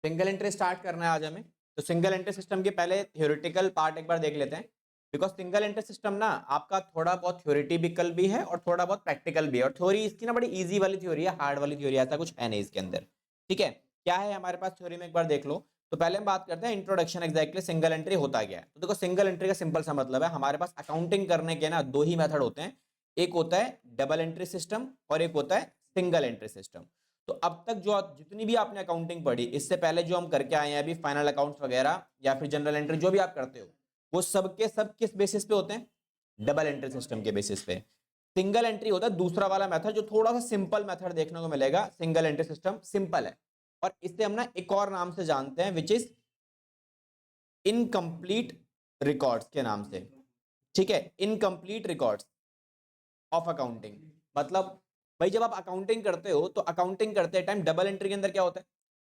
Single entry start करना है आज हमें। तो सिंगल एंट्री सिस्टम के पहले थ्योरेटिकल पार्ट एक बार देख लेते हैं, बिकॉज सिंगल एंट्री सिस्टम ना आपका थोड़ा बहुत थ्योरेटिकल भी है और थोड़ा बहुत प्रैक्टिकल भी है, और थ्योरी इसकी ना बड़ी इजी वाली थ्योरी है, हार्ड वाली थ्योरी ऐसा कुछ है नहीं इसके अंदर। ठीक है, क्या है हमारे पास थ्योरी में एक बार देख लो। तो पहले हम बात करते हैं इंट्रोडक्शन, एग्जैक्टली सिंगल एंट्री होता क्या है। तो देखो सिंगल एंट्री का सिंपल सा मतलब है, हमारे पास अकाउंटिंग करने के ना दो ही मेथड होते हैं, एक होता है डबल एंट्री सिस्टम और एक होता है सिंगल एंट्री सिस्टम। तो अब तक जो जितनी भी आपने अकाउंटिंग पढ़ी, इससे पहले जो हम करके आए हैं अभी फाइनल अकाउंट्स वगैरह या फिर जनरल एंट्री जो भी आप करते हो, वो सबके सब किस बेसिस पे होते हैं? डबल एंट्री सिस्टम के बेसिस पे। सिंगल एंट्री होता है दूसरा वाला मेथड, जो थोड़ा सा सिंपल मेथड देखने को मिलेगा। सिंगल एंट्री सिस्टम सिंपल है, और इसे हम ना एक और नाम से जानते हैं, विच इज इनकम्प्लीट रिकॉर्ड्स के नाम से। ठीक है, इनकम्प्लीट रिकॉर्ड्स ऑफ अकाउंटिंग। मतलब भाई जब आप अकाउंटिंग करते हो तो अकाउंटिंग करते टाइम डबल एंट्री के अंदर क्या होता है,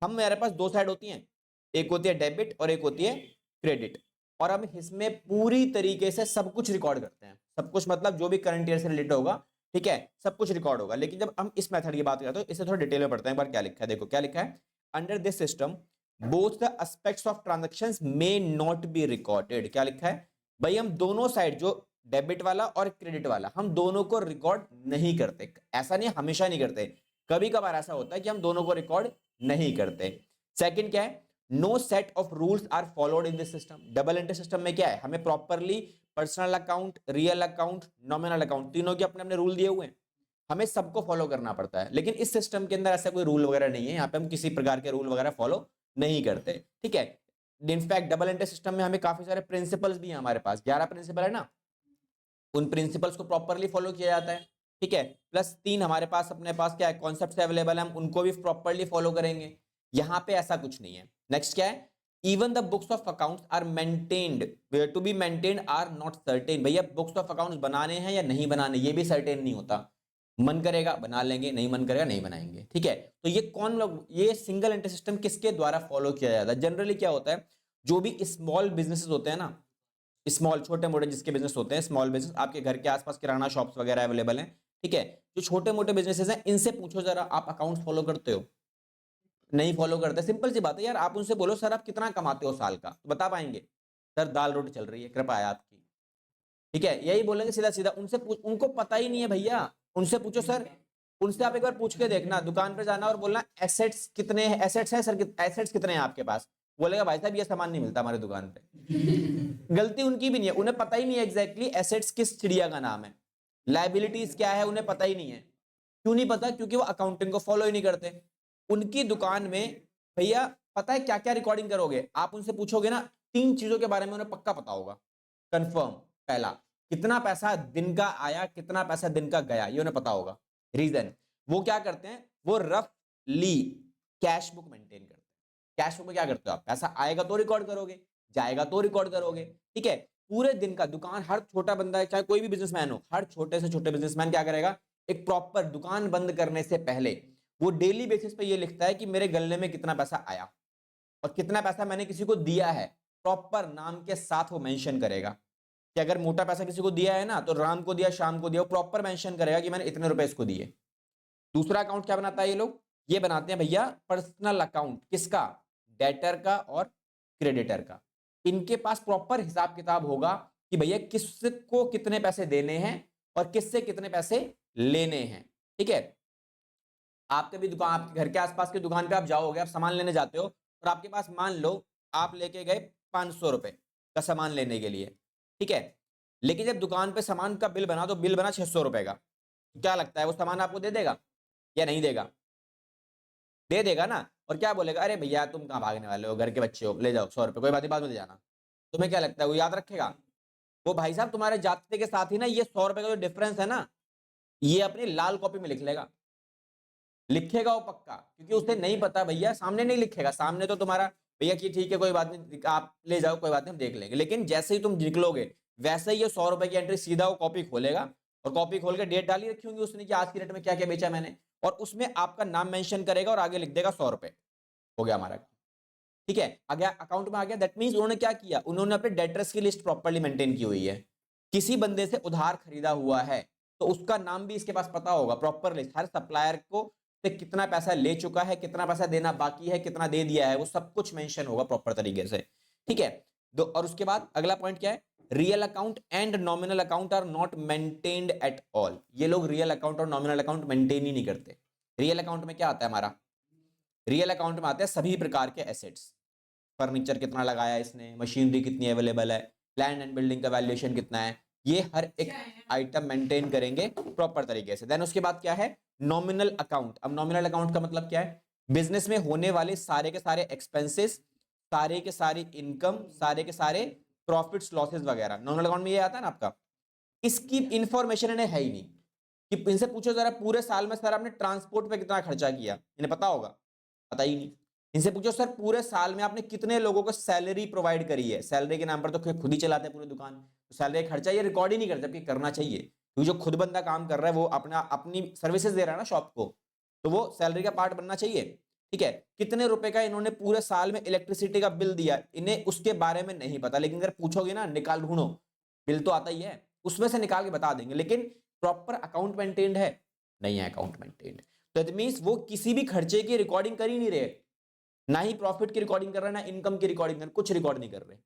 हम मेरे पास दो साइड होती हैं, एक होती है डेबिट और एक होती है क्रेडिट, और हम इसमें पूरी तरीके से सब कुछ रिकॉर्ड करते हैं। सब कुछ मतलब जो भी करंट ईयर से रिलेटेड होगा, ठीक है, सब कुछ रिकॉर्ड होगा। लेकिन जब हम इस मेथड की बात करते हैं तो इसे थोड़ा डिटेल में पढ़ते हैं। एक बार क्या लिखा है, देखो क्या लिखा है, under this system both the aspects of transactions may not be recorded. क्या लिखा है भाई, हम दोनों साइड, जो डेबिट वाला और क्रेडिट वाला, हम दोनों को रिकॉर्ड नहीं करते। ऐसा नहीं, हमेशा नहीं करते, कभी कभार ऐसा होता है कि हम दोनों को रिकॉर्ड नहीं करते। सेकंड क्या है, no set of rules are followed in this system. Double entry system में क्या है, हमें properly personal account, real account, nominal account, तीनों के अपने अपने रूल दिए हुए हैं, हमें सबको फॉलो करना पड़ता है। लेकिन इस सिस्टम के अंदर ऐसा कोई रूल वगैरह नहीं है, यहाँ पे हम किसी प्रकार के रूल वगैरह फॉलो नहीं करते। ठीक है, इनफैक्ट डबल एंट्री सिस्टम में हमें काफी सारे प्रिंसिपल्स भी हैं, हमारे पास 11 प्रिंसिपल है ना, उन प्रिंसिपल्स को प्रॉपरली फॉलो किया जाता है। ठीक है, प्लस 3 हमारे पास अपने पास क्या है, कॉन्सेप्ट्स अवेलेबल है, हम उनको भी प्रॉपरली फॉलो करेंगे। यहाँ पे ऐसा कुछ नहीं है। नेक्स्ट क्या है, even the books of accounts are maintained, to be maintained are not certain. भैया बुक्स ऑफ अकाउंट्स बनाने हैं या नहीं बनाने, ये भी सर्टेन नहीं होता। मन करेगा बना लेंगे, नहीं मन करेगा नहीं बनाएंगे। ठीक है, तो ये कौन लोग, ये सिंगल एंट्री सिस्टम किसके द्वारा फॉलो किया जाता है? जनरली क्या होता है, जो भी स्मॉल बिजनेसेस होते हैं ना, स्मॉल छोटे मोटे जिसके बिजनेस होते हैं, स्मॉल बिजनेस, आपके घर के आसपास किराना शॉप्स वगैरह अवेलेबल हैं। ठीक है, जो छोटे मोटे बिजनेसेस हैं, इनसे पूछो जरा, आप अकाउंट फॉलो करते हो? नहीं फॉलो करते। सिंपल सी बात है यार, आप उनसे बोलो सर आप कितना कमाते हो साल का, तो बता पाएंगे सर दाल रोटी चल रही है, कृपा है आपकी। ठीक है, यही बोलेंगे सीधा सीधा। उनसे उनको पता ही नहीं है भैया, उनसे पूछो सर, उनसे आप एक बार पूछ के देखना, दुकान पर जाना और बोलना एसेट्स कितने, एसेट्स है सर, एसेट्स कितने हैं आपके पास, बोलेगा भाई साहब ये सामान नहीं मिलता हमारी दुकान पे। गलती उनकी भी नहीं है, उन्हें पता ही नहीं है एग्जैक्टली एसेट्स किस चिड़िया का नाम है, लायबिलिटीज क्या है, उन्हें पता ही नहीं है। क्यों नहीं पता? क्योंकि वो अकाउंटिंग को फॉलो ही नहीं करते। उनकी दुकान में भैया पता है क्या क्या रिकॉर्डिंग करोगे, आप उनसे पूछोगे ना, 3 चीजों के बारे में उन्हें पक्का पता होगा, कंफर्म। पहला, कितना पैसा दिन का आया, कितना पैसा दिन का गया, ये उन्हें पता होगा। रीजन, वो क्या करते हैं, वो रफली कैश बुक मेंटेन करते हैं। कैश बुक में क्या करते हो आप, पैसा आएगा तो रिकॉर्ड करोगे, जाएगा तो रिकॉर्ड करोगे। ठीक है, पूरे दिन का दुकान, हर छोटा बंदा है चाहे कोई भी बिजनेसमैन हो, हर छोटे से छोटे बिजनेसमैन क्या करेगा, एक प्रॉपर दुकान बंद करने से पहले वो डेली बेसिस पे ये लिखता है कि मेरे गल्ले में कितना पैसा आया और कितना पैसा मैंने किसी को दिया है, प्रॉपर नाम के साथ वो मेंशन करेगा। कि अगर मोटा पैसा किसी को दिया है ना, तो राम को दिया, शाम को दिया, वो प्रॉपर मेंशन करेगा कि मैंने इतने रुपए इसको दिए। दूसरा अकाउंट क्या बनाता है ये लोग, ये बनाते हैं भैया पर्सनल अकाउंट, किसका, डेटर का और क्रेडिटर का। इनके पास प्रॉपर हिसाब किताब होगा कि भैया किसको कितने पैसे देने हैं और किससे कितने पैसे लेने हैं। ठीक है, आपके भी दुकान, आपके घर के आसपास की दुकान पे आप जाओगे, आप सामान लेने जाते हो और आपके पास मान लो आप लेके गए 500 रुपए का सामान लेने के लिए। ठीक है, लेकिन जब दुकान पे सामान का बिल बना तो बिल बना 600 रुपए का, तो क्या लगता है वो सामान आपको दे देगा या नहीं देगा? दे देगा ना। और क्या बोलेगा, अरे भैया तुम कहाँ भागने वाले हो, घर के बच्चे हो, ले जाओ 100 रुपए, कोई बात नहीं बाद में दे जाना। तुम्हें क्या लगता है वो याद रखेगा? वो भाई साहब तुम्हारे जाते के साथ ही ना ये 100 रुपए का जो डिफरेंस है ना, ये अपनी लाल कॉपी में लिख लेगा, लिखेगा वो पक्का, क्योंकि उसे नहीं पता भैया, सामने नहीं लिखेगा, सामने तो तुम्हारा भैया कि ठीक है कोई बात नहीं आप ले जाओ कोई बात नहीं हम देख लेंगे, लेकिन जैसे ही तुम निकलोगे वैसे ही ये 100 रुपए की एंट्री सीधा वो कॉपी खोलेगा, और कॉपी खोल के डेट डाली रखी होंगी उसने कि आज की डेट में क्या क्या बेचा मैंने, और उसमें आपका नाम मेंशन करेगा और आगे लिख देगा 100 रुपए। हो गया हमारा। ठीक है, आ गया अकाउंट में आ गया। दैट मींस उन्होंने क्या किया, उन्होंने अपने डेटर्स की लिस्ट प्रॉपर्ली मेंटेन की हुई है। किसी बंदे से उधार खरीदा हुआ है तो उसका नाम भी इसके पास पता होगा, प्रॉपर लिस्ट, हर सप्लायर को से कितना पैसा ले चुका है, कितना पैसा देना बाकी है, कितना दे दिया है, वो सब कुछ मेंशन होगा प्रॉपर तरीके से, ठीक है। दो, और उसके बाद अगला पॉइंट क्या है, real account and nominal account are not maintained at all. ये लोग रियल अकाउंट और नॉमिनल अकाउंट मेंटेन ही नहीं करते। रियल अकाउंट में क्या आता है हमारा, रियल अकाउंट में आते हैं सभी प्रकार के एसेट्स, फर्नीचर कितना लगाया इसने, मशीनरी कितनी अवेलेबल है, लैंड एंड बिल्डिंग का वैल्यूएशन कितना है, ये हर एक आइटम मेंटेन करेंगे प्रॉपर तरीके से। देन उसके बाद क्या है, नॉमिनल अकाउंट। अब नॉमिनल अकाउंट का मतलब क्या है, बिजनेस में होने वाले सारे के सारे एक्सपेंसेस, सारे के सारे इनकम, सारे के सारे प्रॉफिट्स लॉसेस वगैरह नॉमिनल अकाउंट में ये आता है ना आपका। इसकी इंफॉर्मेशन इन्हें है ही नहीं कि इनसे पूछो जरा पूरे साल में सर आपने ट्रांसपोर्ट पे कितना खर्चा किया, इन्हें पता होगा, पता ही नहीं। इनसे पूछो सर पूरे साल में आपने कितने लोगों को सैलरी प्रोवाइड करी है, सैलरी के नाम पर तो खुद ही चलाते हैं पूरी दुकान, तो सैलरी खर्चा ये रिकॉर्ड ही नहीं करते, जबकि करना चाहिए, क्योंकि जो खुद बंदा काम कर रहा है वो अपनी सर्विसेज दे रहा है ना शॉप को, तो वो सैलरी का पार्ट बनना चाहिए, ठीक है। कितने रुपए का इन्होंने पूरे साल में इलेक्ट्रिसिटी का बिल दिया, इन्हें उसके बारे में नहीं पता, लेकिन अगर पूछोगे ना निकाल ढूंढो, बिल तो आता ही है, उसमें से निकाल के बता देंगे, लेकिन प्रॉपर अकाउंट मेंटेन्ड है नहीं है, अकाउंट मेंटेन्ड। तो दैट मींस वो किसी भी खर्चे की रिकॉर्डिंग कर ही नहीं रहे, ना ही प्रॉफिट की रिकॉर्डिंग कर रहे हैं, ना इनकम की रिकॉर्डिंग कर रहे, कुछ रिकॉर्ड नहीं कर रहे,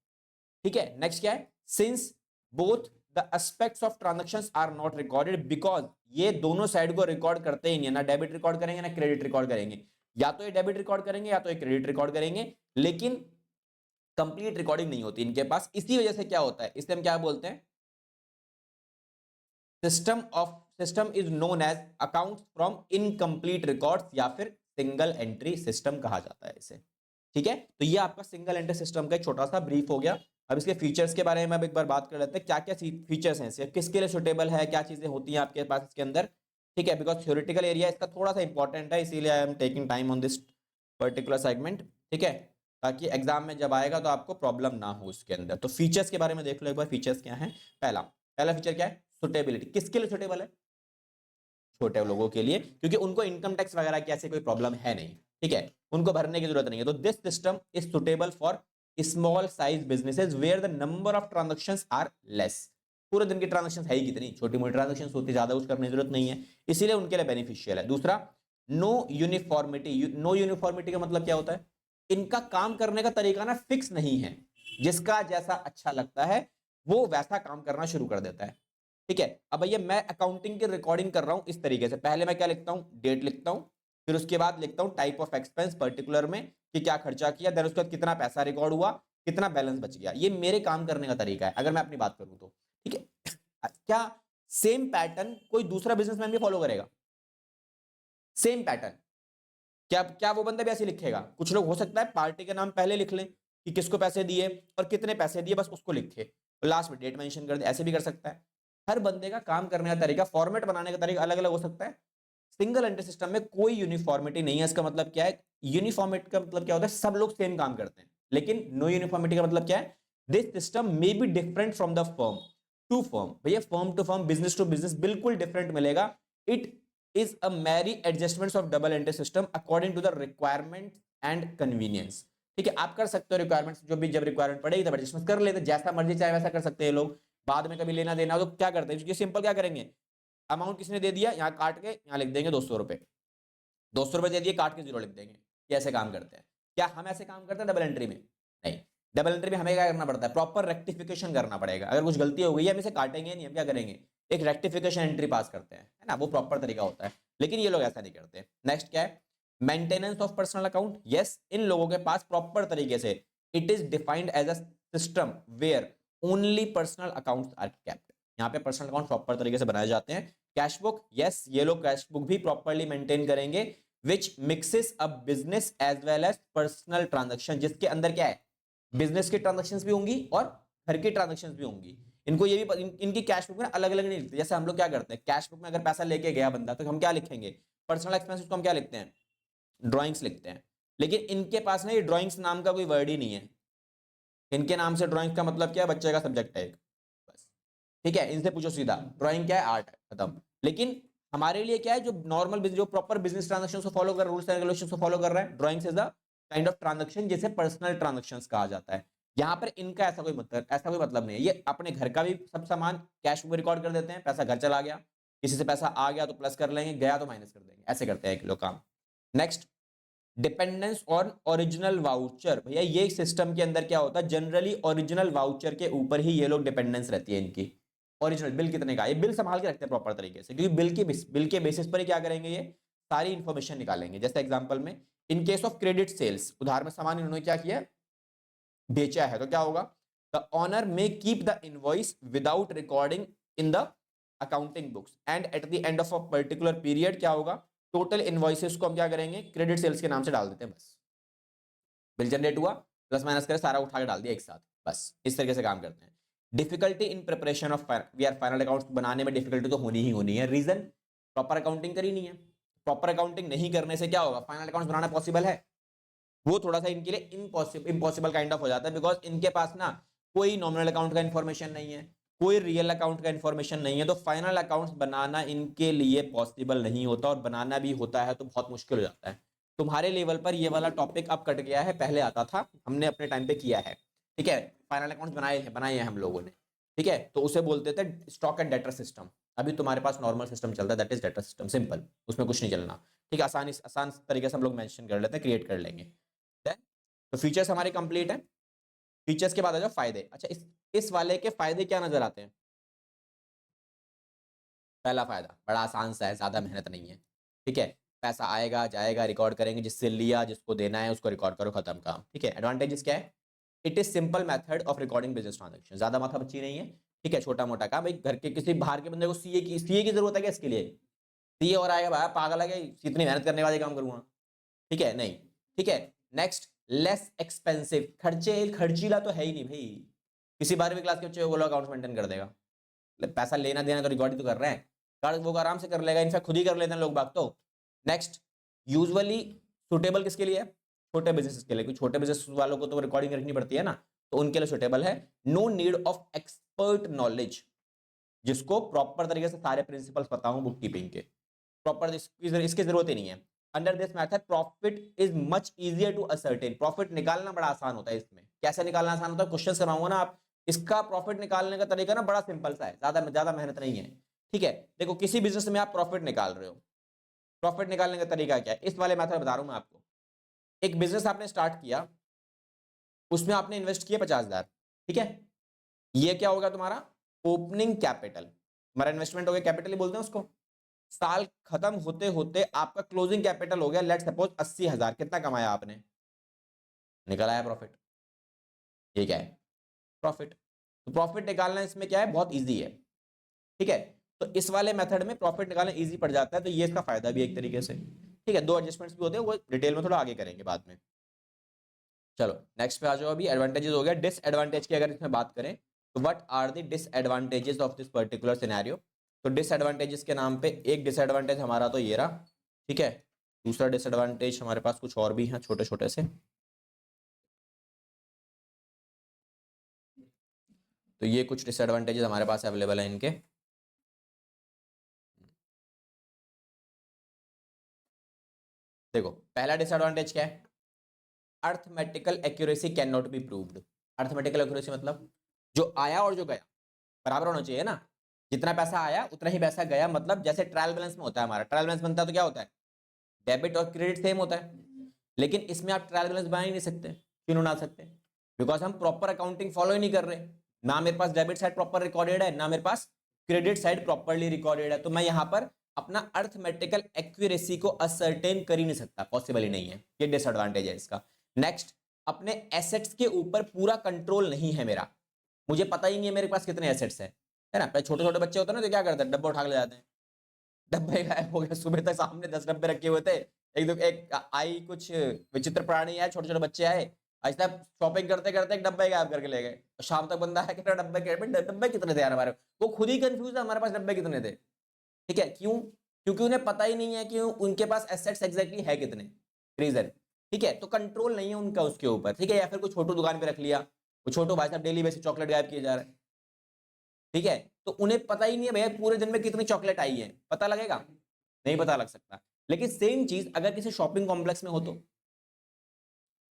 ठीक है। नेक्स्ट क्या है, since both the aspects of transactions are not recorded, because ये दोनों साइड को रिकॉर्ड करते ही नहीं है, ना डेबिट रिकॉर्ड करेंगे ना क्रेडिट रिकॉर्ड करेंगे, या तो ये डेबिट रिकॉर्ड करेंगे या तो ये क्रेडिट रिकॉर्ड करेंगे, लेकिन कंप्लीट रिकॉर्डिंग नहीं होती इनके पास। इसी वजह से क्या होता है, इसे हम क्या बोलते हैं, system is known as accounts from incomplete records, या फिर सिंगल एंट्री सिस्टम कहा जाता है इसे, ठीक है। तो ये आपका सिंगल एंट्री सिस्टम का एक छोटा सा ब्रीफ हो गया। अब इसके फीचर्स के बारे में अब एक बार बात कर लेते हैं, क्या क्या फीचर्स हैं इसके, किसके लिए सुटेबल है, क्या चीजें होती हैं आपके पास इसके अंदर, ठीक है। बिकॉज थ्योरेटिकल एरिया इसका थोड़ा सा इंपॉर्टेंट है, इसीलिए I am taking time on this particular segment, ठीक है, ताकि एग्जाम में जब आएगा तो आपको प्रॉब्लम ना हो उसके अंदर। तो फीचर्स के बारे में देख लो एक बार, फीचर्स क्या है। पहला पहला फीचर क्या है, सुटेबिलिटी। किसके लिए सुटेबल है, छोटे लोगों के लिए, क्योंकि उनको इनकम टैक्स वगैरह की ऐसे कोई प्रॉब्लम है नहीं, ठीक है, उनको भरने की जरूरत नहीं है। तो this system is suitable for small size businesses where the number of transactions are less. पूरे दिन की ट्रांजैक्शंस है ही कितनी, छोटी मोटी ट्रांजैक्शंस होती, ज्यादा कुछ करने की जरूरत नहीं है, इसीलिए उनके लिए बेनिफिशियल है। दूसरा, नो यूनिफॉर्मिटी। नो यूनिफॉर्मिटी का मतलब क्या होता है, इनका काम करने का तरीका ना फिक्स नहीं है, जिसका जैसा अच्छा लगता है वो वैसा काम करना शुरू कर देता है, ठीक है। अब भैया मैं अकाउंटिंग की रिकॉर्डिंग कर रहा हूं इस तरीके से, पहले मैं क्या लिखता हूं, डेट लिखता हूं, फिर उसके बाद लिखता हूं टाइप ऑफ एक्सपेंस पर्टिकुलर में कि क्या खर्चा किया, देन उसके बाद कितना पैसा रिकॉर्ड हुआ, कितना बैलेंस बच गया। ये मेरे काम करने का तरीका है अगर मैं अपनी बात करूं तो, ठीक है। क्या सेम पैटर्न कोई दूसरा बिजनेसमैन भी फॉलो करेगा, सेम पैटर्न? क्या क्या वो बंदा भी ऐसे लिखेगा? कुछ लोग हो सकता है पार्टी का नाम पहले लिख लें कि किसको पैसे दिए और कितने पैसे दिए, बस उसको लिखे, लास्ट में डेट मेंशन कर दे, ऐसे भी कर सकता है। हर बंदे का काम करने का तरीका, फॉर्मेट बनाने का तरीका अलग अलग हो सकता है। सिंगल एंट्री सिस्टम में कोई यूनिफॉर्मिटी नहीं है। इसका मतलब क्या है, यूनिफॉर्मिटी का मतलब क्या होता है, सब लोग सेम काम करते हैं। लेकिन नो यूनिफॉर्मिटी का मतलब क्या है, this system may be different from the firm to firm. भैया firm to firm, business to business बिल्कुल डिफरेंट मिलेगा। It is a mere adjustments of double entry system according to the requirement and convenience, ठीक है। आप कर सकते हो requirements, जो भी जब रिक्वायरमेंट पड़ेगी तब एडजस्टमेंट कर लेते, जैसा मर्जी चाहे वैसा कर सकते हैं लोग। बाद में कभी लेना देना हो तो क्या करते हैं, सिंपल क्या करेंगे, अमाउंट किसने दे दिया, यहाँ काट के यहाँ लिख देंगे 200 रुपए, 200 रुपए दे दिए, काट के जीरो लिख देंगे। ये ऐसे काम करते हैं। क्या हम ऐसे काम करते हैं डबल एंट्री में? नहीं, डबल एंट्री में हमें क्या करना पड़ता है, प्रॉपर रेक्टिफिकेशन करना पड़ेगा। अगर कुछ गलती हो गई है हम इसे काटेंगे नहीं, हम क्या करेंगे, एक रेक्टिफिकेशन एंट्री पास करते हैं, है ना, वो प्रॉपर तरीका होता है। लेकिन ये लोग ऐसा नहीं करते। नेक्स्ट क्या है, maintenance of personal account. Yes, इन लोगों के पास प्रॉपर तरीके से it is defined as a system where only personal accounts are kept. यहाँ पे पर्सनल अकाउंट प्रॉपर तरीके से बनाए जाते हैं। कैश बुक, यस, ये लोग कैश बुक भी प्रॉपरली मेंटेन करेंगे, which mixes a business as well as personal transaction, जिसके अंदर क्या है, बिजनेस की ट्रांजैक्शंस भी होंगी और घर की ट्रांजैक्शंस भी होंगी। इनको ये भी इनकी कैश बुक में अलग अलग नहीं लिखते। जैसे हम लोग क्या करते हैं, कैश बुक में अगर पैसा लेके गया बंदा तो हम क्या लिखेंगे, पर्सनल एक्सपेंसेस को हम क्या लिखते हैं, ड्राइंग्स लिखते हैं। लेकिन इनके पास ना ये ड्राइंग्स नाम का कोई वर्ड ही नहीं है। इनके नाम से ड्राइंग्स का मतलब क्या है, बच्चे का सब्जेक्ट है एक, बस, ठीक है। इनसे पूछो सीधा, ड्राइंग क्या है, आर्ट है, खत्म। लेकिन हमारे लिए क्या है, जो नॉर्मल जो प्रॉपर बिजनेस ट्रांजैक्शन को फॉलो कर, रूल्स एंड रेगुलेशंस को फॉलो कर रहा है, drawings is the kind of transaction जिसे पर्सनल ट्रांजैक्शंस कहा जाता है। यहाँ पर इनका ऐसा कोई मतलब नहीं है। ये अपने घर का भी सब सामान कैश में रिकॉर्ड कर देते हैं, पैसा घर चला गया, किसी से पैसा आ गया तो प्लस कर लेंगे, गया तो माइनस कर देंगे, ऐसे करते हैं एक लोग काम। Next, dependence on original voucher. भैया ये सिस्टम के अंदर क्या होता है, जनरली ओरिजिनल वाउचर के ऊपर ही ये लोग डिपेंडेंस रहती है इनकी। ओरिजिनल बिल कितने का, ये बिल संभाल के रखते हैं प्रॉपर तरीके से, क्योंकि बिल के बेसिस पर ही क्या करेंगे, ये सारी इंफॉर्मेशन निकालेंगे। जैसे एग्जांपल में in case of credit sales, उधार में सामान इन्होंने क्या किया, बेचा है, तो क्या होगा, the owner may keep the invoice without recording in the accounting books and at the end of a particular period क्या होगा, टोटल इनवॉइसेस को हम क्या करेंगे, क्रेडिट सेल्स के नाम से डाल देते हैं। बस बिल जनरेट हुआ, प्लस माइनस करे सारा उठा के डाल दिया एक साथ, बस इस तरीके से काम करते हैं। Difficulty in preparation of we are final accounts, बनाने में डिफिकल्टी तो होनी ही होनी है। रीजन, प्रॉपर अकाउंटिंग करी नहीं है। प्रॉपर अकाउंटिंग नहीं करने से क्या होगा, फाइनल अकाउंट्स बनाना पॉसिबल है, वो थोड़ा सा इनके लिए इम्पॉसिबल काइंड ऑफ हो जाता है, बिकॉज इनके पास ना कोई नॉमिनल अकाउंट का इन्फॉर्मेशन नहीं है, कोई रियल अकाउंट का इन्फॉर्मेशन नहीं है, तो फाइनल अकाउंट्स बनाना इनके लिए पॉसिबल नहीं होता, और बनाना भी होता है तो बहुत मुश्किल हो जाता है। तुम्हारे लेवल पर ये वाला टॉपिक अब कट गया है, पहले आता था, हमने अपने टाइम पे किया है, ठीक है, फाइनल अकाउंट्स बनाए हैं हम लोगों ने, ठीक है, तो उसे बोलते थे स्टॉक एंड डेटर सिस्टम। अभी तुम्हारे पास नॉर्मल सिस्टम चलता है, that is debtor system, simple, उसमें कुछ नहीं चलना, ठीक है, आसान तरीके से हम लोग मेंशन कर लेते हैं, क्रिएट कर लेंगे। तो फीचर्स हमारे कंप्लीट है। फीचर्स के बाद आ जाओ फायदे। अच्छा, इस वाले के फायदे क्या नजर आते हैं। पहला फायदा बड़ा आसान सा है, ज्यादा मेहनत नहीं है, ठीक है, पैसा आएगा जाएगा, रिकॉर्ड करेंगे, जिससे लिया जिसको देना है उसको रिकॉर्ड करो, खत्म काम, ठीक है। एडवांटेजेस क्या है, it is simple method of recording business transaction, ज्यादा माथा बच्ची नहीं है, ठीक है, छोटा मोटा काम। भाई घर के किसी बाहर के बंदे को सीए की जरूरत है क्या इसके लिए, सीए और आएगा भाई पागल है क्या, इतनी मेहनत करने वाले काम करूंगा, ठीक है, नहीं, ठीक है। नेक्स्ट, लेस एक्सपेंसिव, खर्चीला तो है ही नहीं भाई, किसी 12वीं क्लास के बच्चे को बोलो अकाउंट मेंटेन कर देगा, पैसा लेना देना तो रिकॉर्ड ही तो कर रहे हैं, वो आराम से कर लेगा, इनफैक्ट खुद ही कर लेते हैं लोग बाग तो। नेक्स्ट, यूजुअली सुटेबल किसके लिए है, छोटे बिजनेस के लिए, क्योंकि छोटे बिजनेस वालों को तो रिकॉर्डिंग रखनी पड़ती है ना, तो उनके लिए सुटेबल है। No need of expert knowledge, जिसको प्रॉपर तरीके से सारे प्रिंसिपल्स पता हो बुक कीपिंग के, प्रॉपर इसकी जरूरत ही नहीं है। Under this method profit is much easier to ascertain, profit निकालना बड़ा आसान होता है इसमें। कैसे निकालना आसान होता है, क्वेश्चन कराऊंगा ना आप, इसका प्रॉफिट निकालने का तरीका ना बड़ा सिंपल सा है, ज्यादा मेहनत नहीं है, ठीक है। देखो किसी बिजनेस में आप प्रॉफिट निकाल रहे हो, प्रॉफिट निकालने का तरीका क्या है, इस वाले मेथड बता रहा हूं मैं आपको। एक बिजनेस आपने स्टार्ट किया, उसमें आपने इन्वेस्ट किया 50,000, ठीक है, ये क्या होगा तुम्हारा ओपनिंग कैपिटल, हमारा इन्वेस्टमेंट हो गया, कैपिटल ही बोलते हैं उसको। साल खत्म होते होते आपका क्लोजिंग कैपिटल हो गया लेट सपोज 80,000, कितना कमाया आपने, निकल आया प्रॉफिट, ये क्या है प्रॉफिट। तो प्रॉफिट निकालना इसमें क्या है, बहुत इजी है, ठीक है। तो इस वाले मेथड में प्रॉफिट निकालना इजी पड़ जाता है, तो ये इसका फायदा भी एक तरीके से, ठीक है। दो एडजस्टमेंट्स भी होते हैं, वो डिटेल में थोड़ा आगे करेंगे बाद में। चलो नेक्स्ट पे आ जाओ, अभी एडवांटेजेस हो गया। डिसएडवांटेज की अगर इसमें बात करें तो what are the disadvantages of this particular scenario. तो डिसएडवांटेजेस के नाम पे एक डिसएडवांटेज हमारा तो ये रहा, ठीक है। दूसरा डिसएडवांटेज हमारे पास कुछ और भी हैं छोटे छोटे से, तो ये कुछ डिसएडवांटेजेस हमारे पास अवेलेबल है इनके। देखो पहला डिसएडवांटेज क्या है, arithmetical accuracy can not be proved. Arithmetical accuracy मतलब जो आया और जो गया बराबर होना चाहिए ना, जितना पैसा आया उतना ही पैसा गया, मतलब जैसे ट्रायल बैलेंस में होता है, हमारा ट्रायल बैलेंस बनता है तो क्या होता है, डेबिट और क्रेडिट सेम होता है, लेकिन इसमें आप ट्रायल बैलेंस बना ही नहीं सकते। क्यों ना सकते, बिकॉज हम प्रॉपर अकाउंटिंग फॉलो ही नहीं कर रहे, ना मेरे पास डेबिट साइड प्रॉपर रिकॉर्डेड है, ना मेरे पास क्रेडिट साइड प्रॉपरली रिकॉर्डेड है, तो मैं यहाँ पर अपना अर्थमेटिकल एक्यूरेसी को असर्टेन कर ही नहीं सकता, पॉसिबल ही नहीं है, ये डिसएडवांटेज है इसका। नेक्स्ट, अपने एसेट्स के ऊपर पूरा कंट्रोल नहीं है मेरा, मुझे पता ही नहीं है मेरे पास कितने एसेट्स है ना। छोटे छोटे बच्चे होते हैं ना, तो क्या करते हैं, डब्बा उठा के ले जाते हैं, डब्बे गायब हो गए, सुबह तक सामने 10 डब्बे रखे हुए थे, एक आई कुछ विचित्र प्राणी आए, छोटे छोटे बच्चे आए, आज तक शॉपिंग करते करते एक डब्बे गायब करके ले गए, शाम तक बंदा है कि डब्बे कितने थे यार हमारे, वो खुद ही कंफ्यूज है हमारे पास डब्बे कितने थे, ठीक है। क्यों, क्योंकि उन्हें पता ही नहीं है कि उनके पास एसेट्स एग्जैक्टली है कितने, रीजन, ठीक है। तो कंट्रोल नहीं है उनका उसके ऊपर, ठीक है। या फिर कोई छोटू दुकान पे रख लिया, वो छोटू भाई साहब डेली बेसिस चॉकलेट गायब किए जा रहे हैं, ठीक है, तो उन्हें पता ही नहीं है भैया पूरे दिन में कितनी चॉकलेट आई है, पता लगेगा, नहीं पता लग सकता। लेकिन सेम चीज अगर किसी शॉपिंग कॉम्प्लेक्स में हो तो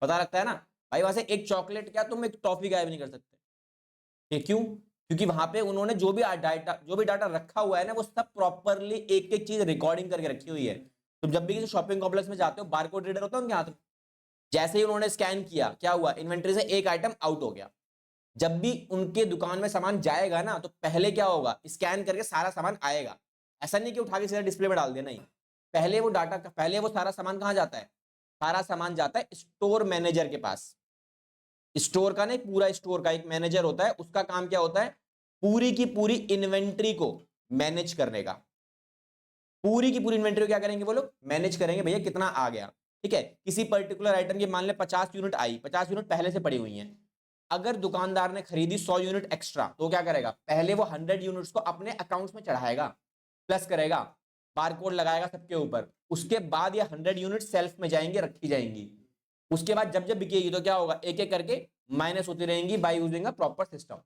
पता लगता है ना, भाई वहां से एक चॉकलेट क्या तुम एक टॉफी गायब नहीं कर सकते, क्यों, क्योंकि वहां पे उन्होंने जो भी डाटा रखा हुआ है ना, वो सब प्रॉपरली एक एक चीज रिकॉर्डिंग करके रखी हुई है। तुम जब भी किसी शॉपिंग कॉम्प्लेक्स में जाते हो, बारकोड रीडर होता है उनके हाथ में, जैसे ही उन्होंने स्कैन किया, क्या हुआ, इन्वेंट्री से एक आइटम आउट हो गया। जब भी उनके दुकान में सामान जाएगा ना, तो पहले क्या होगा, स्कैन करके सारा सामान आएगा। ऐसा नहीं कि उठा के सीधा डिस्प्ले में डाल देना ही, पहले वो डाटा, पहले वो सारा सामान कहां जाता है, सारा सामान जाता है स्टोर मैनेजर के पास। स्टोर का नहीं, पूरा स्टोर का एक मैनेजर होता है, उसका काम क्या होता है, पूरी की पूरी इन्वेंट्री को मैनेज करने का। पूरी की पूरी इन्वेंट्री को क्या करेंगे वो लोग, मैनेज करेंगे, भैया कितना आ गया। ठीक है, किसी पर्टिकुलर आइटम की मान ले 50 यूनिट आई, 50 यूनिट पहले से पड़ी हुई हैं। अगर दुकानदार ने खरीदी 100 यूनिट एक्स्ट्रा, तो क्या करेगा, पहले वो 100 यूनिट्स को अपने अकाउंट्स में चढ़ाएगा, प्लस करेगा, बारकोड लगाएगा सबके ऊपर। उसके बाद ये 100 यूनिट सेल्फ में जाएंगे, रखी जाएंगी। उसके बाद जब जब बिकेगी तो क्या होगा, एक एक करके माइनस होती रहेंगी by using a proper system.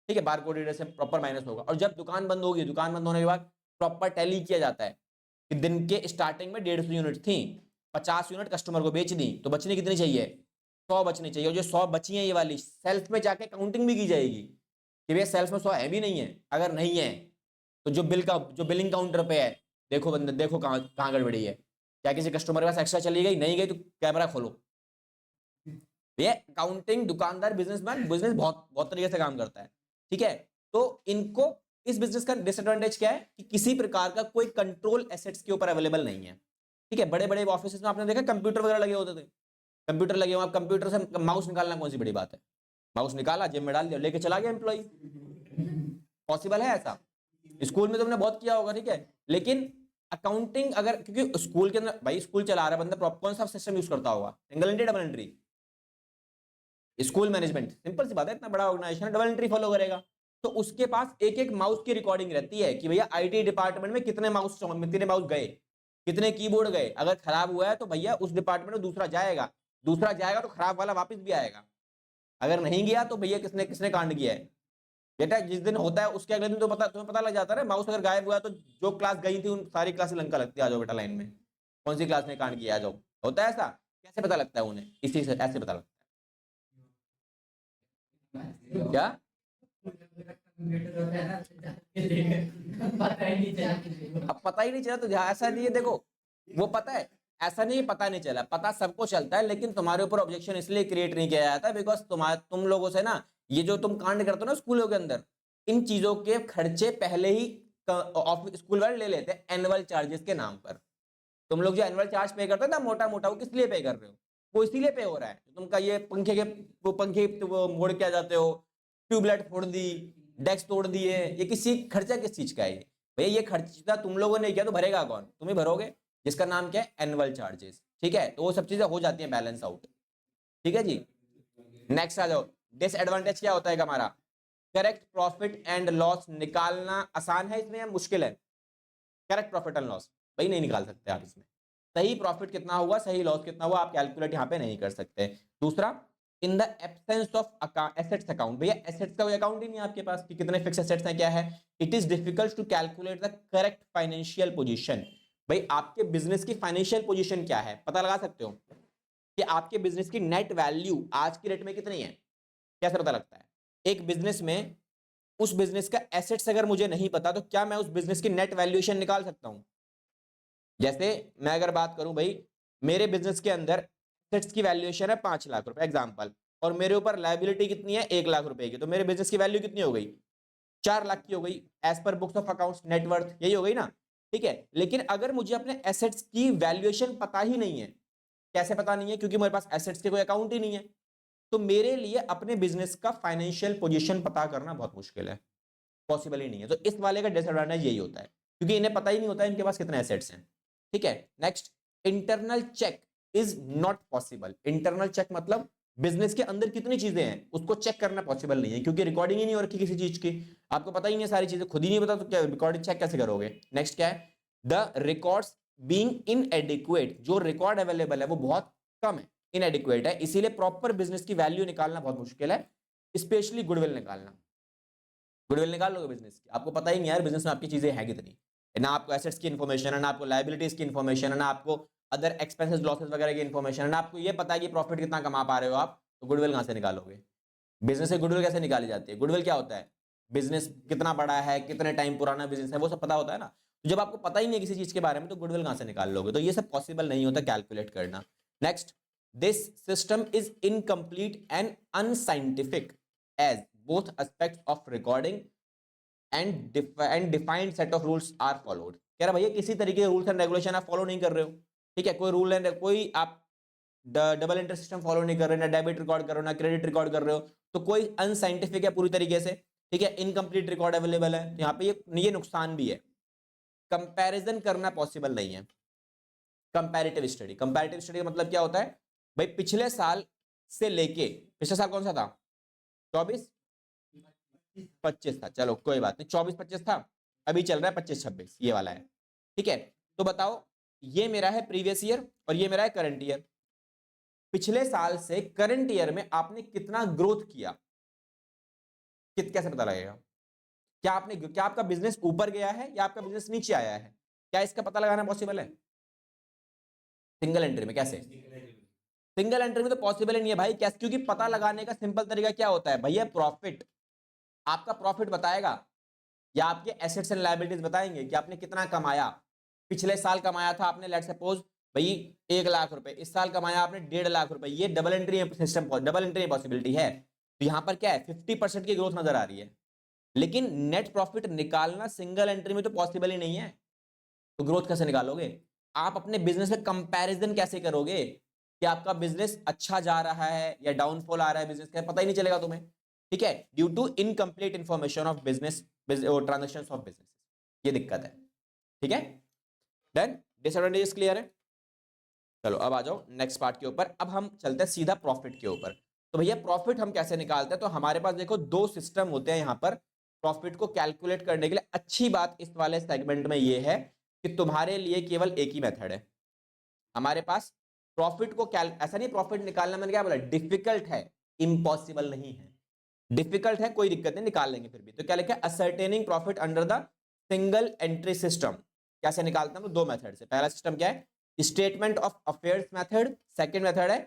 ठीक है, बारकोड रीडर से प्रॉपर माइनस होगा। और जब दुकान बंद होगी, दुकान बंद होने के बाद प्रॉपर टैली किया जाता है कि दिन के स्टार्टिंग में 150 यूनिट थी, 50 यूनिट कस्टमर को बेच दी, तो बचनी कितनी चाहिए, 100 बचनी चाहिए। और जो 100 बची है, ये वाली सेल्फ में जाके काउंटिंग भी की जाएगी कि भैया सेल्फ में 100 है भी नहीं है। अगर नहीं है तो जो बिलिंग काउंटर पे है, देखो बंदे, देखो कहाँ कहाँ गड़बड़ी है, क्या किसी कस्टमर के पास एक्स्ट्रा चली गई, नहीं गई तो कैमरा खोलो। ये अकाउंटिंग, दुकानदार, बिजनेसमैन, बिजनेस बहुत बहुत तरीके से काम करता है। ठीक है, तो इनको, इस बिजनेस का डिसएडवांटेज क्या है कि किसी प्रकार का कोई कंट्रोल एसेट्स के ऊपर अवेलेबल नहीं है। ठीक है, बड़े बड़े ऑफिस में आपने देखा कंप्यूटर वगैरह लगे होते थे, कंप्यूटर लगे हुए, कंप्यूटर से माउस निकालना कौन सी बड़ी बात है, माउस निकाला, जेब में डाल दिया, लेके चला गया एम्प्लॉय। पॉसिबल है ऐसा, स्कूल में तुमने बहुत किया होगा। ठीक है, लेकिन अकाउंटिंग अगर, क्योंकि स्कूल के अंदर भाई, स्कूल चला रहा है बंदा, कौन सा सिस्टम यूज करता होगा, single entry, double entry, school management, simple सी बात है, इतना बड़ा ऑर्गेनाइजेशन डबल एंट्री फॉलो करेगा। तो उसके पास एक एक माउस की रिकॉर्डिंग रहती है कि भैया आईटी डिपार्टमेंट में कितने माउस गए, कितने कीबोर्ड गए। अगर खराब हुआ है तो भैया उस डिपार्टमेंट में दूसरा जाएगा, तो खराब वाला वापस भी आएगा। अगर नहीं गया तो भैया किसने किसने कांड किया है। बेटा जिस दिन होता है उसके अगले दिन तो तुम्हें पता लग जाता है, माउस अगर गायब हुआ तो जो क्लास गई थी उन सारी क्लास लंका लगती है, आ जाओ बेटा लाइन में, कौन सी क्लास ने कांड किया, आ जाओ। होता है ऐसा, कैसे पता लगता है उन्हें, इसी से ऐसे पता लगता है। क्या अब पता ही नहीं चला तो ऐसा नहीं है, देखो वो पता है, ऐसा नहीं पता नहीं चला, पता सबको चलता है, लेकिन तुम्हारे ऊपर ऑब्जेक्शन इसलिए क्रिएट नहीं किया जाता बिकॉज तुम लोगों से ना, ये जो तुम कांड करते हो ना स्कूलों के अंदर, इन चीजों के खर्चे पहले ही स्कूल वाले ले लेते हैं एनुअल चार्जेस के नाम पर। तुम लोग जो एनुअल चार्ज पे करते हो ना मोटा मोटा, वो किस लिए पे कर रहे हो, वो इसीलिए पे हो रहा है। तुमका ये पंखे वो मोड़ के आ जाते हो, ट्यूबलाइट फोड़ दी, डेस्क तोड़ दिए, ये किसी खर्चा किस चीज का है ये, भैया ये खर्चा तुम लोगों ने किया तो भरेगा कौन, तुम ही भरोगे, जिसका नाम क्या है, एनुअल चार्जेस। ठीक है, तो वो सब चीजें हो जाती हैं बैलेंस आउट। ठीक है जी, नेक्स्ट आ जाओ। डिसएडवांटेज क्या होता है हमारा, करेक्ट प्रॉफिट एंड लॉस निकालना आसान है इसमें या मुश्किल है, करेक्ट प्रॉफिट एंड लॉस भाई नहीं निकाल सकते आप इसमें, सही प्रॉफिट कितना हुआ, सही लॉस कितना हुआ, आप कैलकुलेट यहाँ पे नहीं कर सकते। दूसरा, in the absence of assets account, भैया एसेट्स का कोई अकाउंट ही नहीं है आपके पास कि कितने फिक्स एसेट्स हैं, क्या है, it is difficult to calculate the correct financial position. भाई आपके बिजनेस की फाइनेंशियल पोजीशन क्या है, पता लगा सकते हो कि आपके बिजनेस की नेट वैल्यू आज की डेट में कितनी है, कैसे पता लगता है एक बिजनेस में, उस बिजनेस का एसेट्स अगर मुझे नहीं पता तो क्या मैं उस बिजनेस की नेट वैल्यूएशन निकाल सकता हूं। जैसे मैं अगर बात करूं भाई, मेरे बिजनेस के अंदर एसेट्स की वैल्यूएशन है 5 लाख रुपए एग्जांपल, और मेरे ऊपर लायबिलिटी कितनी है 1 लाख रुपए की, तो मेरे बिजनेस की वैल्यू कितनी हो गई, 4 लाख की हो गई, as per books of accounts net worth, यही हो गई ना। ठीक है, लेकिन अगर मुझे अपने एसेट्स की वैल्यूएशन पता ही नहीं है, कैसे पता नहीं है, क्योंकि मेरे पास एसेट्स के कोई अकाउंट ही नहीं है, तो मेरे लिए अपने बिजनेस का फाइनेंशियल पोजीशन पता करना बहुत मुश्किल है, पॉसिबल ही नहीं है। तो इस वाले का डिसएडवांटेज यही होता है, क्योंकि इन्हें पता ही नहीं होता है इनके पास कितने एसेट्स हैं। ठीक है, next, internal check is not possible. Internal check मतलब बिजनेस के अंदर कितनी चीजें हैं उसको चेक करना पॉसिबल नहीं है, क्योंकि रिकॉर्डिंग ही नहीं हो रखी किसी चीज की, आपको पता ही नहीं है सारी चीजें, खुद ही नहीं पता तो क्या रिकॉर्डिंग चेक कैसे करोगे। नेक्स्ट क्या है, द रिकॉर्ड्स बीइंग इनएडिक्वेट, जो रिकॉर्ड अवेलेबल है वो बहुत कम है, इनएडिक्वेट है, इसीलिए प्रॉपर बिजनेस की वैल्यू निकालना बहुत मुश्किल है, स्पेशली गुडविल निकालना। गुडविल निकाल लोगे बिजनेस की, आपको पता ही नहीं यार बिजनेस में आपकी चीजें हैं कितनी, ना आपको एसेट्स की इन्फॉर्मेशन है, ना आपको लायबिलिटीज की इन्फॉर्मेशन है, ना आपको अदर एक्सपेंसेस लॉसेस वगैरह की इन्फॉर्मेशन है, ना आपको ये पता है कि प्रॉफिट कितना कमा पा रहे हो आप, तो गुडविल कहां से निकालोगे। बिजनेस से गुडविल कैसे निकाली जाती है, गुडविल क्या होता है, बिजनेस कितना बड़ा है, कितने टाइम पुराना बिजनेस है, वो सब पता होता है ना। तो जब आपको पता ही नहीं है किसी चीज के बारे में तो गुडविल कहां से निकाल लोगे? तो ये सब पॉसिबल नहीं होता कैलकुलेट करना। Next, this system is incomplete and unscientific as both aspects of recording and defined set of rules are followed. कह रहा भैया किसी तरीके के रूल्स एंड रेगुलेशन आप फॉलो नहीं कर रहे हो, ठीक है, कोई रूल एंड कोई आप डबल एंट्री सिस्टम फॉलो नहीं कर रहे, ना डेबिट रिकॉर्ड कर रहे हो, ना क्रेडिट रिकॉर्ड कर रहे हो, तो कोई अनसाइंटिफिक है पूरी तरीके से, ठीक है, इनकम्प्लीट रिकॉर्ड अवेलेबल है। तो यहाँ पे ये नुकसान भी है, कंपैरिजन करना पॉसिबल नहीं है। कंपैरेटिव स्टडी का मतलब क्या होता है भाई, पिछले साल से लेके, पिछले साल कौन सा था, 24-25 था, चलो कोई बात नहीं, 24-25 था, अभी चल रहा है 25-26, ये वाला है, ठीक है। तो बताओ, ये मेरा है प्रीवियस ईयर और ये मेरा है करंट ईयर। पिछले साल से करंट ईयर में आपने कितना ग्रोथ किया, कैसे पता लगेगा? क्या आपका बिजनेस ऊपर गया है या आपका बिजनेस नीचे आया है? क्या इसका पता लगाना पॉसिबल है सिंगल एंट्री में? कैसे सिंगल एंट्री में? तो पॉसिबल ही नहीं है भाई। कैसे? क्योंकि पता लगाने का सिंपल तरीका क्या होता है भैया, प्रॉफिट। आपका प्रॉफिट बताएगा या आपके एसेट्स एंड लायबिलिटीज बताएंगे कि आपने कितना कमाया। पिछले साल कमाया था आपने, लेट्स सपोज भाई 1,00,000 रुपए, इस साल कमाया आपने 1.5 लाख रुपए। ये double entry system, double entry possibility है। तो यहां पर क्या है, 50% की ग्रोथ नजर आ रही है, लेकिन नेट प्रॉफिट निकालना सिंगल एंट्री में तो पॉसिबल ही नहीं है। तो ग्रोथ कैसे निकालोगे? आप अपने बिजनेस में कंपैरिजन कैसे करोगे कि आपका बिजनेस अच्छा जा रहा है या डाउनफॉल आ रहा है बिजनेस का? पता ही नहीं चलेगा तुम्हें, ठीक है, due to incomplete information of business, transaction of business, ये दिक्कत है, ठीक है। डन, डिसएडवांटेजेस क्लियर है। चलो अब आ जाओ नेक्स्ट पार्ट के ऊपर। अब हम चलते हैं सीधा प्रॉफिट के ऊपर। तो भैया प्रॉफिट हम कैसे निकालते हैं? तो हमारे पास देखो दो सिस्टम होते हैं यहाँ पर प्रॉफिट को कैलकुलेट करने के लिए। अच्छी बात इस वाले सेगमेंट में ये है कि तुम्हारे लिए केवल एक ही मेथड है हमारे पास प्रॉफिट को ऐसा नहीं प्रॉफिट निकालना, मैंने क्या बोला, डिफिकल्ट है, इम्पॉसिबल नहीं है। डिफिकल्ट है, कोई दिक्कत नहीं, निकाल लेंगे फिर भी। तो क्या लिखा है, ascertaining profit under the single entry system. कैसे निकालते हैं? तो दो मेथड से। पहला सिस्टम क्या है, statement of affairs method. Second method है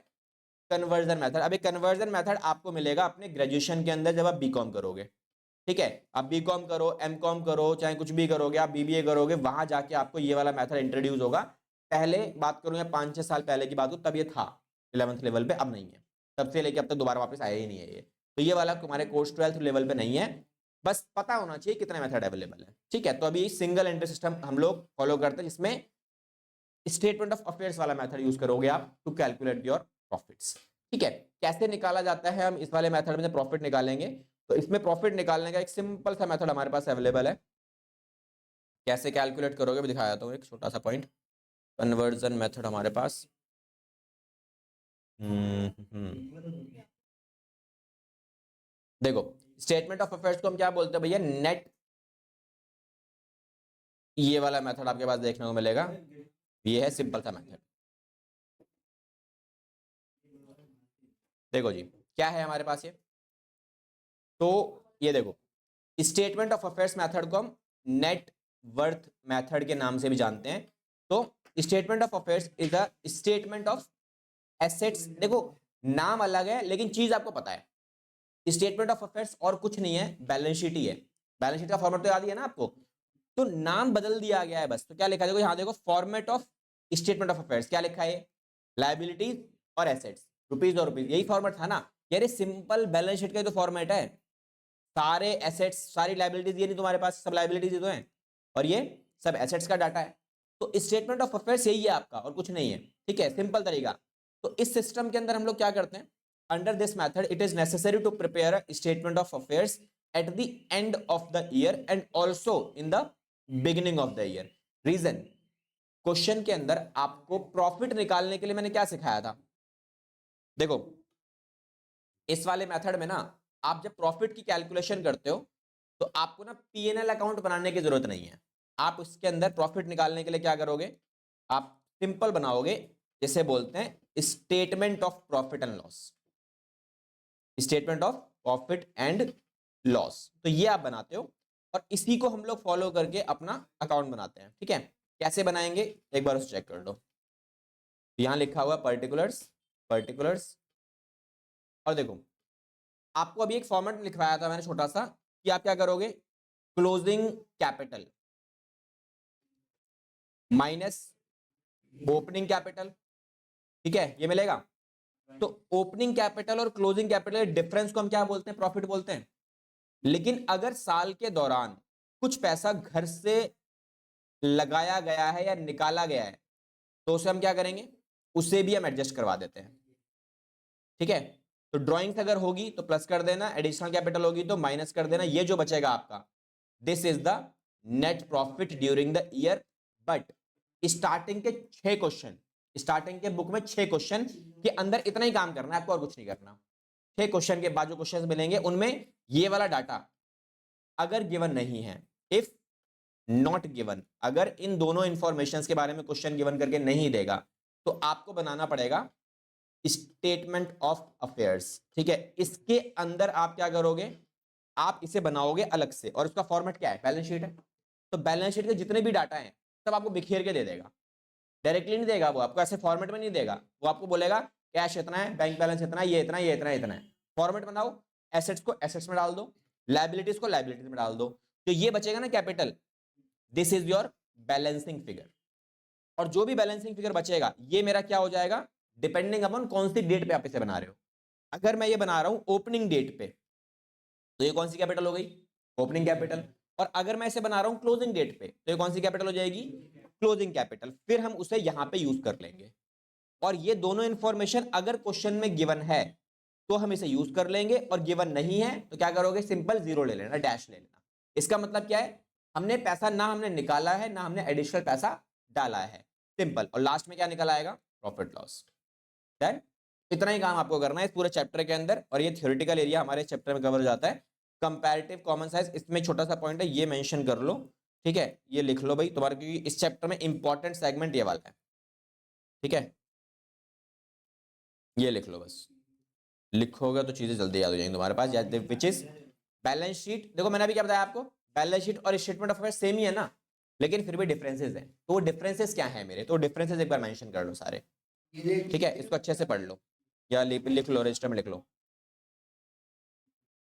कन्वर्जन मेथड। अभी कन्वर्जन मेथड आपको मिलेगा अपने ग्रेजुएशन के अंदर जब आप बीकॉम करोगे, ठीक है। आप बीकॉम करो, एमकॉम करो, चाहे कुछ भी करोगे, आप बीबीए करोगे, वहां जाके आपको ये वाला मेथड इंट्रोड्यूस होगा। पहले बात करूं या 5-6 साल पहले की बात हो, तब ये था 11th लेवल पे, अब नहीं है। तब से लेके अब तक दोबारा वापस आया ही नहीं है ये। तो ये वाला तुम्हारे कोर्स 12th लेवल पे नहीं है, बस पता होना चाहिए कितने मेथड अवेलेबल है, ठीक है। तो अभी सिंगल एंट्री सिस्टम हम लोग फॉलो करते हैं, जिसमें स्टेटमेंट ऑफ अफेयर्स वाला मेथड यूज करोगे आप टू कैलकुलेट योर प्रॉफिट्स, ठीक है। कैसे निकाला जाता है? हम इस वाले मेथड में प्रॉफिट निकालेंगे, तो इसमें प्रॉफिट निकालने का एक सिंपल सा मेथड हमारे पास अवेलेबल है। कैसे कैलकुलेट करोगे मैं दिखाया था, एक छोटा सा पॉइंट, कन्वर्जन मेथड हमारे पास। देखो स्टेटमेंट ऑफ अफेयर्स को हम क्या बोलते हैं भैया, नेट। ये वाला मेथड आपके पास देखने को मिलेगा, ये है सिंपल सा मेथड। देखो जी क्या है हमारे पास ये, तो ये देखो स्टेटमेंट ऑफ अफेयर्स मेथड को हम नेट वर्थ मेथड के नाम से भी जानते हैं। तो statement of affairs is a statement of assets. देखो नाम अलग है लेकिन चीज आपको पता है, स्टेटमेंट ऑफ अफेयर्स और कुछ नहीं है, बैलेंस शीट ही है। बैलेंस शीट का फॉर्मेट तो याद ही है ना आपको, तो नाम बदल दिया गया है बस। तो क्या लिखा है, देखो यहाँ देखो, format of statement of affairs क्या लिखा है, लायबिलिटीज और एसेट्स, रुपीज और रुपीज, यही फॉर्मेट था ना यार। सिंपल बैलेंस शीट का तो फॉर्मेट है, सारे एसेट्स सारी लायबिलिटीज, ये नहीं तुम्हारे पास सब लायबिलिटीज तो हैं और ये सब एसेट्स का डाटा है। तो स्टेटमेंट ऑफ अफेयर्स यही है आपका और कुछ नहीं है, ठीक है, सिंपल तरीका। तो इस सिस्टम के अंदर हम लोग क्या करते हैं, under this method it is necessary to prepare a statement of affairs at the end of the year and also in the beginning of the year. Reason, question के अंदर आपको प्रॉफिट निकालने के लिए मैंने क्या सिखाया था, देखो इस वाले मेथड में ना आप जब प्रॉफिट की कैलकुलेशन करते हो तो आपको ना पीएनएल अकाउंट बनाने की जरूरत नहीं है। आप उसके अंदर प्रॉफिट निकालने के लिए क्या करोगे, आप सिंपल बनाओगे, जिसे बोलते हैं statement of profit and loss. Statement of profit and loss, तो ये आप बनाते हो और इसी को हम लोग फॉलो करके अपना अकाउंट बनाते हैं, ठीक है। कैसे बनाएंगे एक बार उसे चेक कर लो। यहां लिखा हुआ पर्टिकुलर्स, पर्टिकुलर्स, और देखो आपको अभी एक फॉर्मेट लिखवाया था मैंने छोटा सा, कि आप क्या करोगे, closing capital minus opening capital, ठीक है, ये मिलेगा। तो ओपनिंग कैपिटल और क्लोजिंग कैपिटल डिफरेंस को हम क्या बोलते हैं, प्रॉफिट बोलते हैं। लेकिन अगर साल के दौरान कुछ पैसा घर से लगाया गया है या निकाला गया है तो उसे हम क्या करेंगे, उसे भी हम एडजस्ट करवा देते हैं, ठीक है। तो ड्राइंग्स अगर होगी तो प्लस कर देना, एडिशनल कैपिटल होगी तो माइनस कर देना, ये जो बचेगा आपका, this is the net profit during the year. But starting के 6 क्वेश्चन, स्टार्टिंग के बुक में 6 क्वेश्चन के अंदर इतना ही काम करना है आपको और कुछ नहीं करना। 6 क्वेश्चन के बाद जो क्वेश्चन मिलेंगे उनमें ये वाला डाटा अगर गिवन नहीं है, इफ नॉट गिवन, अगर इन दोनों इंफॉर्मेशन के बारे में क्वेश्चन गिवन करके नहीं देगा तो आपको बनाना पड़ेगा स्टेटमेंट ऑफ अफेयर्स, ठीक है। इसके अंदर आप क्या करोगे, आप इसे बनाओगे अलग से, और उसका फॉर्मेट क्या है, बैलेंस शीट है। तो बैलेंस शीट के जितने भी डाटा हैं सब आपको बिखेर के दे देगा, डायरेक्टली नहीं देगा वो आपको, ऐसे फॉर्मेट में नहीं देगा वो, आपको बोलेगा कैश इतना है, बैंक बैलेंस इतना है, ये इतना है, ये इतना है, इतना है। फॉर्मेट बनाओ, एसेट्स को एसेट्स में डाल दो, लायबिलिटीज को लायबिलिटीज में डाल दो, तो ये बचेगा ना capital, this is your balancing figure. और जो भी बैलेंसिंग फिगर बचेगा ये मेरा क्या हो जाएगा, डिपेंडिंग अपॉन कौन सी डेट पे आप इसे बना रहे हो। अगर मैं ये बना रहा हूं ओपनिंग डेट पे तो ये कौन सी कैपिटल हो गई, ओपनिंग कैपिटल। और अगर मैं इसे बना रहा हूं क्लोजिंग डेट पे तो ये कौन सी कैपिटल हो जाएगी, क्लोजिंग कैपिटल। फिर हम उसे यहां पे यूज कर लेंगे, और ये दोनों इंफॉर्मेशन अगर क्वेश्चन में गिवन है तो हम इसे यूज कर लेंगे, और गिवन नहीं है तो क्या करोगे, सिंपल जीरो ले लेना, डैश ले लेना। इसका मतलब क्या है, हमने पैसा ना हमने निकाला है ना हमने एडिशनल पैसा डाला है, सिंपल। और लास्ट में क्या निकल आएगा, प्रॉफिट लॉस। डन। इतना ही काम आपको करना है इस पूरे चैप्टर के अंदर, और ये थ्योरेटिकल एरिया हमारे चैप्टर में कवर हो जाता है। कंपैरेटिव कॉमन साइंस, इसमें छोटा सा पॉइंट है, ये मेंशन कर लो, ठीक है, ये लिख लो भाई तुम्हारे, क्योंकि इस चैप्टर में इंपॉर्टेंट सेगमेंट ये वाला है, ठीक है, ये लिख लो बस। लिखोगे तो चीजें जल्दी याद हो जाएंगी तुम्हारे पास, विच इज बैलेंस शीट। देखो मैंने अभी क्या बताया आपको, बैलेंस शीट और स्टेटमेंट ऑफ अफेयर्स सेम ही है ना, लेकिन फिर भी डिफरेंसेस हैं। तो वो डिफरेंसेस क्या है मेरे, तो डिफरेंसेस एक बार मेंशन कर लो सारे, ठीक है। इसको अच्छे से पढ़ लो या लिख लो, रजिस्टर में लिख लो।